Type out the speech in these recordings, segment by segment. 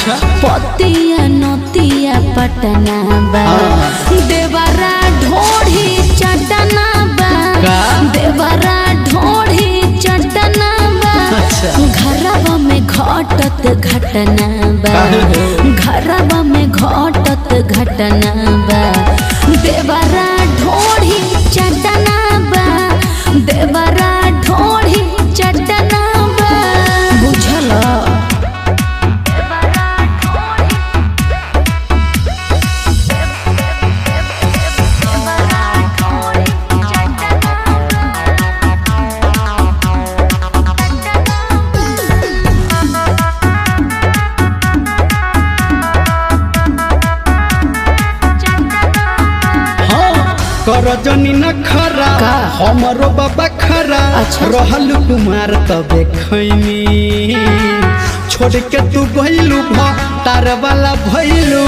अच्छा पतिया नतिया पटना बा देवरा ढोढ़ी चटना बा देवरा ढोढ़ी चटना बा घरवा में घटत घटना बा घरवा में घटत घटना बा देवरा ढोढ़ी चटना बा देवरा ढोढ़ी चटना बा बुझल कर जनी न खरा हमरो बाबा खरा अच्छा। रहल कुमार तबे खैनी छोड़ के तू गइलू तार वाला भइलू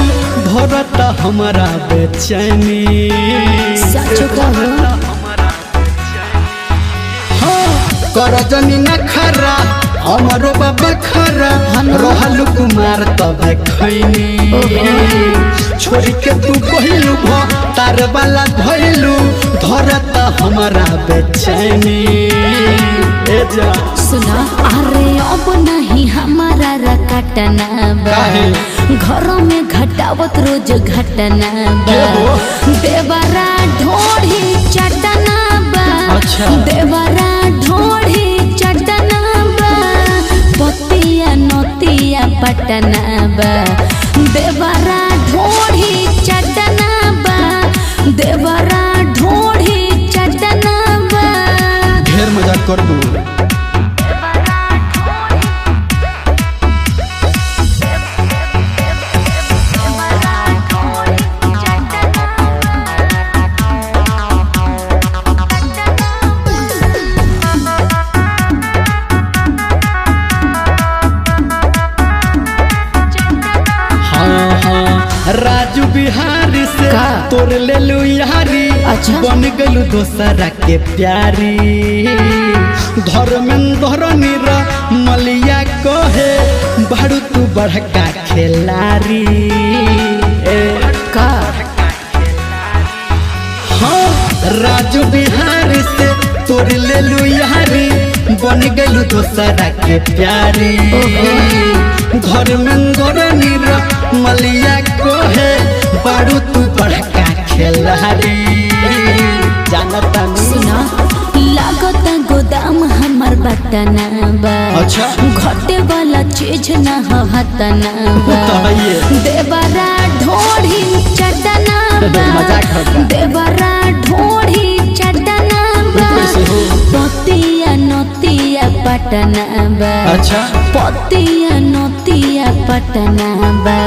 भरत हमारा बेचैनी सच कहू कर जनी न खरा हमरो बाबा खरा रहल कुमार तबे खैनी छोड़ के तू गइलू तार वाला भइलू धरत हमारा बेचैनी सुना अरे अब नहीं हमारा रकटना बा घर में घटावत रोज घटना बा देवरा ढोढ़ी चटना बा अच्छा। देवरा ढोढ़ी चटना बा पतिया नतिया पटना बा देवरा ढोढ़ी चटना बा देवरा ढोढ़ी चटना बा ढेर मजाक कर दू राजू बिहारी से तोर ले लू यारी अच्छा। बन गलू दोसरा के प्यारी धर्मेंद्र नीरा मलिया कहे बारू तू बड़का खिलाड़ी का हाँ राजू बिहारी से तोर ले लू यारी बन गलू दोसरा के प्यारी धर्मेंद्र नीरा मलिया कहे बारू तू बड़का खिलाड़ी जानता सुना लागत गोदाम हमर बटना बा अच्छा। घटे वाला चीज न हतना बा बताइए। देवरा ढोढ़ी चटना बा मजाक होगा। देवरा ढोढ़ी चटना बा कैसे हो? पतिया नतिया पटना बा अच्छा। पतिया नतिया पटना बा